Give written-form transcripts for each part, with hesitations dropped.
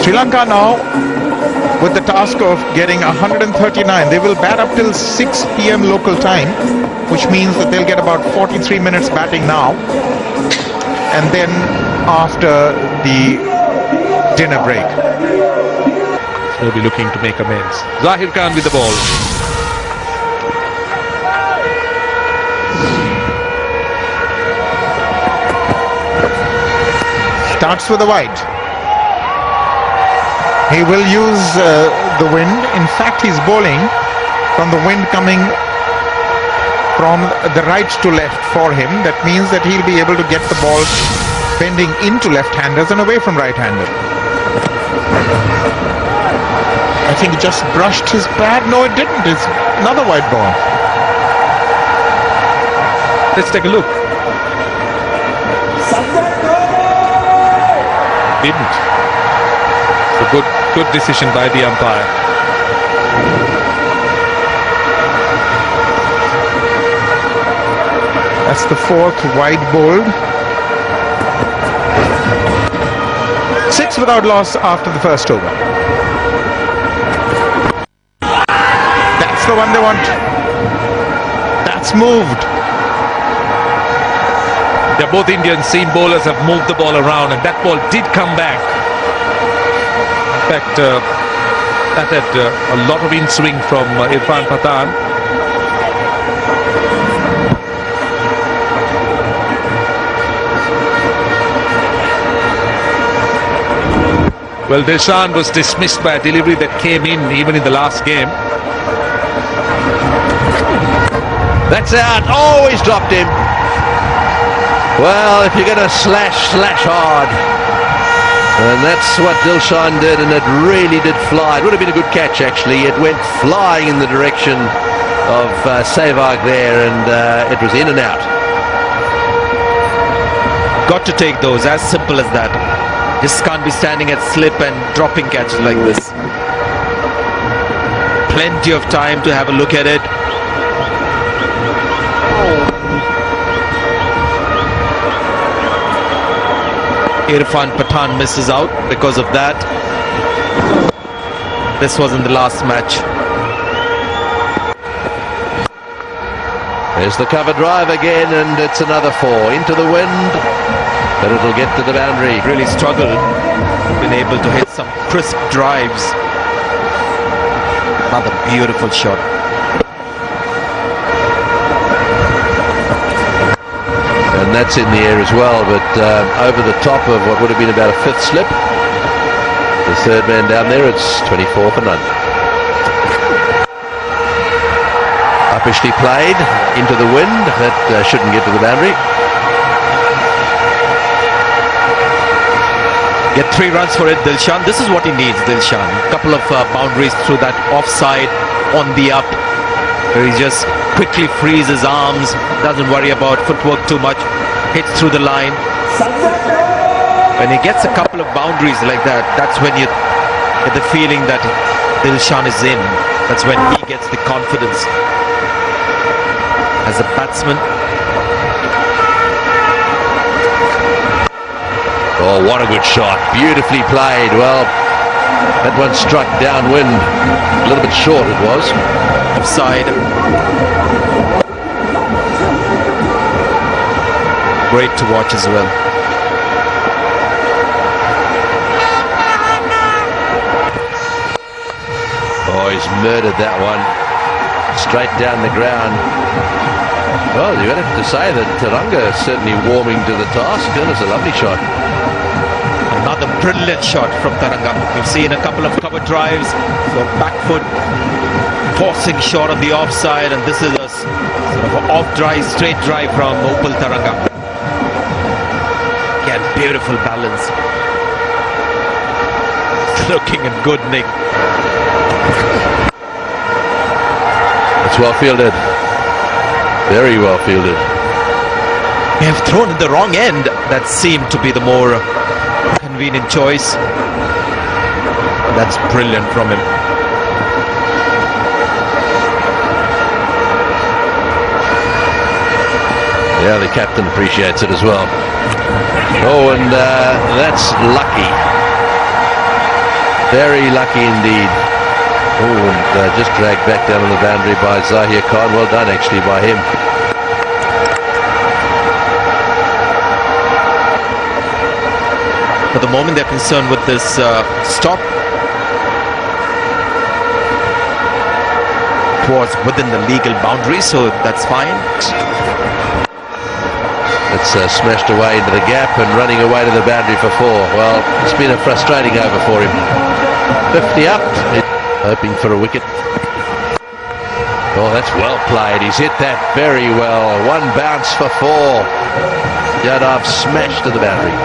Sri Lanka now with the task of getting 139. They will bat up till 6 p.m. local time, which means that they'll get about 43 minutes batting now. And then after the dinner break. They'll be looking to make amends. Zahir Khan with the ball. Starts with a wide. He will use the wind. In fact, he's bowling from the wind coming from the right to left for him. That means that he'll be able to get the ball bending into left-handers and away from right-handers. I think it just brushed his pad. No, it didn't. It's another wide ball. Let's take a look. Didn't. So good decision by the umpire. That's the fourth wide bowled. 6 without loss after the first over. That's the one they want. That's moved. They're both Indian seam bowlers, have moved the ball around, and that ball did come back. In fact, that had a lot of in-swing from Irfan Pathan. Well, Dilshan was dismissed by a delivery that came in even in the last game. That's out. Oh, he's dropped him. Well, if you're going to slash hard. And that's what Dilshan did, and it really did fly. It would have been a good catch, actually. It went flying in the direction of Sehwag there, and it was in and out. Got to take those, as simple as that. Just can't be standing at slip and dropping catches like this. Plenty of time to have a look at it. Irfan Pathan misses out because of that. This wasn't the last match. There's the cover drive again, and it's another 4 into the wind, but it'll get to the boundary. Really struggled. Been able to hit some crisp drives. Another beautiful shot. And that's in the air as well, but over the top of what would have been about a 5th slip. The third man down there, it's 24 for none. Uppishly played into the wind. That shouldn't get to the boundary. Get 3 runs for it, Dilshan. This is what he needs, Dilshan. A couple of boundaries through that offside, on the up, where he just quickly frees his arms, doesn't worry about footwork too much, hits through the line. When he gets a couple of boundaries like that, that's when you get the feeling that Dilshan is in. That's when he gets the confidence as a batsman. Oh, what a good shot. Beautifully played. Well, that one struck downwind. A little bit short it was. Offside. Great to watch as well. Oh, he's murdered that one. Straight down the ground. Well, you're going to have to say that Taranga is certainly warming to the task. That was a lovely shot. Another brilliant shot from Taranga. We've seen a couple of cover drives, so back foot forcing shot on the offside, and this is a sort of off drive, straight drive from Opal Taranga. Again, beautiful balance. It's looking in good nick. It's well fielded. Very well fielded. They have thrown in the wrong end. That seemed to be the more convenient choice. That's brilliant from him. Yeah, the captain appreciates it as well. Oh, and that's lucky. Very lucky indeed. Oh, and just dragged back down on the boundary by Zahir Khan. Well done actually by him. For the moment, they're concerned with this stop. It was within the legal boundary, so that's fine. It's smashed away into the gap and running away to the boundary for 4. Well, it's been a frustrating over for him. 50 up, hoping for a wicket. Oh, that's well played. He's hit that very well. 1 bounce for 4. Yadav smashed to the boundary.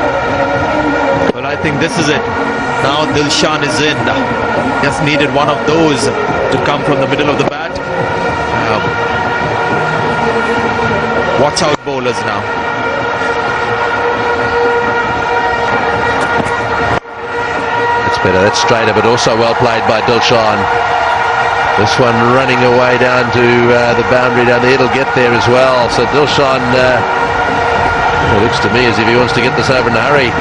Well, I think this is it. Now Dilshan is in. Just needed one of those to come from the middle of the bat. Watch out bowlers now. That's better. That's straighter, but also well played by Dilshan. This one running away down to the boundary down there. It'll get there as well. So Dilshan, it looks to me as if he wants to get this over in a hurry.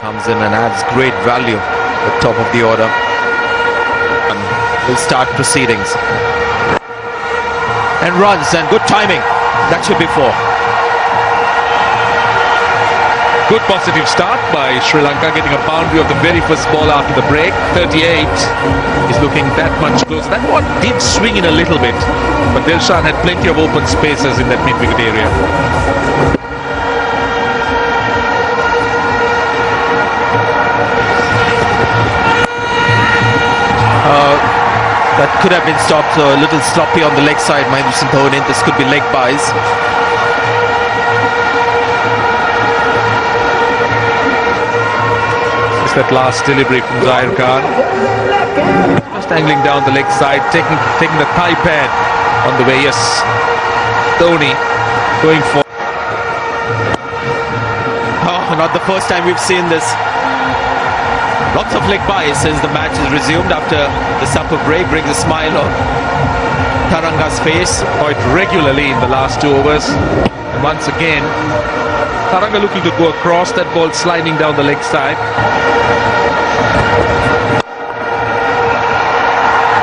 Comes in and adds great value at the top of the order. And will start proceedings. And runs, and good timing. That should be 4. Good positive start by Sri Lanka, getting a boundary of the very first ball after the break. 38 is looking that much closer. That one did swing in a little bit, but Dilshan had plenty of open spaces in that mid-wicket area. That could have been stopped a little sloppy on the leg side. Mahendra Singh Dhoni. This could be leg buys. Just that last delivery from Zahir Khan. Just angling down the leg side, taking the thigh pad on the way. Yes, Dhoni going for. Oh, not the first time we've seen this. Lots of leg buys since the match is resumed after the supper break. Brings a smile on Taranga's face. Quite regularly in the last 2 overs. And once again, Taranga looking to go across, that ball sliding down the leg side.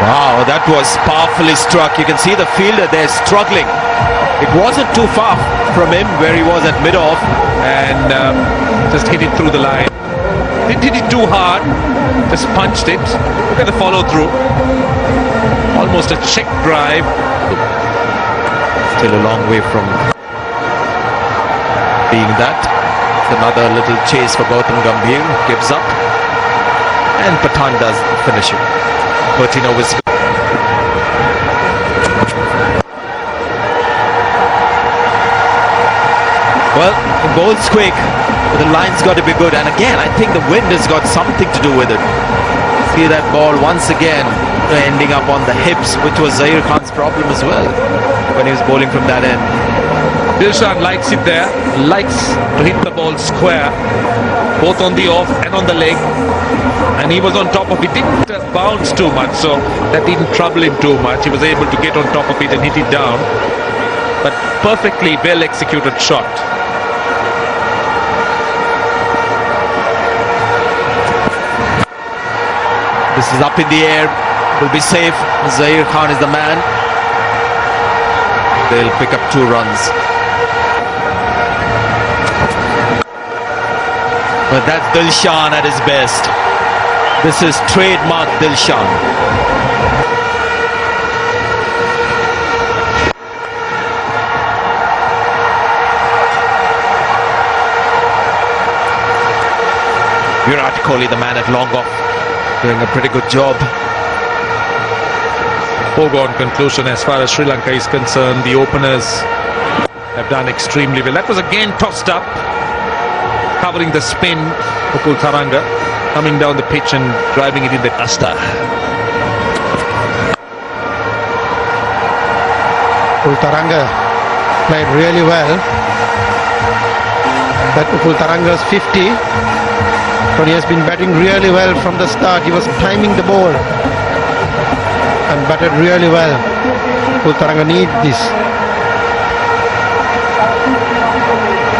Wow, that was powerfully struck. You can see the fielder there struggling. It wasn't too far from him where he was at mid-off. And just hit it through the line. Didn't hit it too hard, just punched it. Look at the follow through. Almost a check drive. Still a long way from being that. Another little chase for Gautam Gambhir. Gives up. And Pathan does the finishing. 13 overs. Well, the bowl's quick. The line's got to be good, and again I think the wind has got something to do with it. See that ball once again ending up on the hips, which was Zahir Khan's problem as well when he was bowling from that end. Dilshan likes it there, likes to hit the ball square, both on the off and on the leg, and he was on top of it. Didn't bounce too much, so that didn't trouble him too much. He was able to get on top of it and hit it down, but perfectly well executed shot. This is up in the air, will be safe. Zahir Khan is the man. They'll pick up 2 runs. But that's Dilshan at his best. This is trademark Dilshan. Virat Kohli, the man at long off, doing a pretty good job. Foregone conclusion as far as Sri Lanka is concerned. The openers have done extremely well. That was again tossed up, covering the spin. Upul Taranga coming down the pitch and driving it in the Asta. Upul Taranga played really well. That Upul Taranga's 50. But he has been batting really well from the start. He was timing the ball and batted really well. Upul Taranga needs this.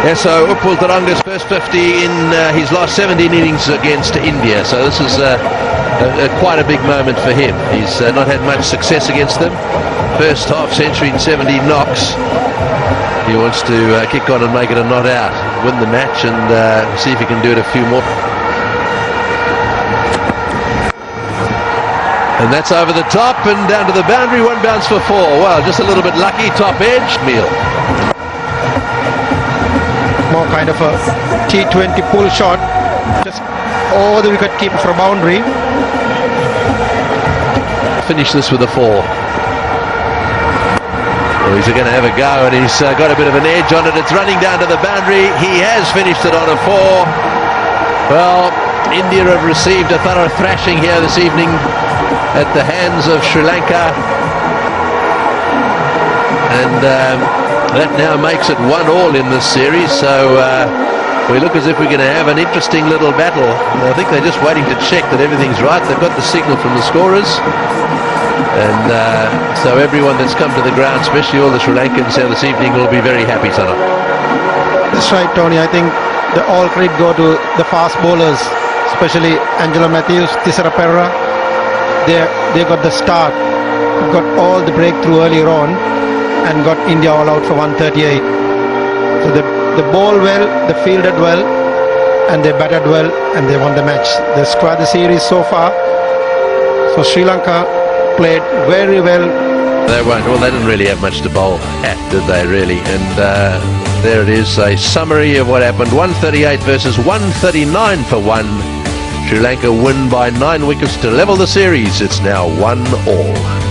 Yeah, so Upul Taranga's first 50 in his last 17 innings against India. So this is quite a big moment for him. He's not had much success against them. First half century in 70 knocks. He wants to kick on and make it a not out, win the match, and see if he can do it a few more. And that's over the top and down to the boundary. One bounce for 4. Well, just a little bit lucky. Top edge. Meal. More kind of a T20 pull shot, just over the wicket keeper for a boundary. Finish this with a 4. Well, he's going to have a go, and he's got a bit of an edge on it. It's running down to the boundary. He has finished it on a 4. Well, India have received a thorough thrashing here this evening at the hands of Sri Lanka, and that now makes it 1-1 in this series. So we look as if we're going to have an interesting little battle. I think they're just waiting to check that everything's right. They've got the signal from the scorers, and so everyone that's come to the ground, especially all the Sri Lankans here this evening, will be very happy tonight. That's right, Tony. I think the all credit go to the fast bowlers, especially Angela Matthews, Thisara Perera. They got the start, got all the breakthrough earlier on, and got India all out for 138. So they bowled well, they fielded well, and they batted well, and they won the match. They squared the series so far. So Sri Lanka played very well. They didn't really have much to bowl at, did they, really? And there it is, a summary of what happened. 138 versus 139 for 1. Sri Lanka win by 9 wickets to level the series. It's now 1-1.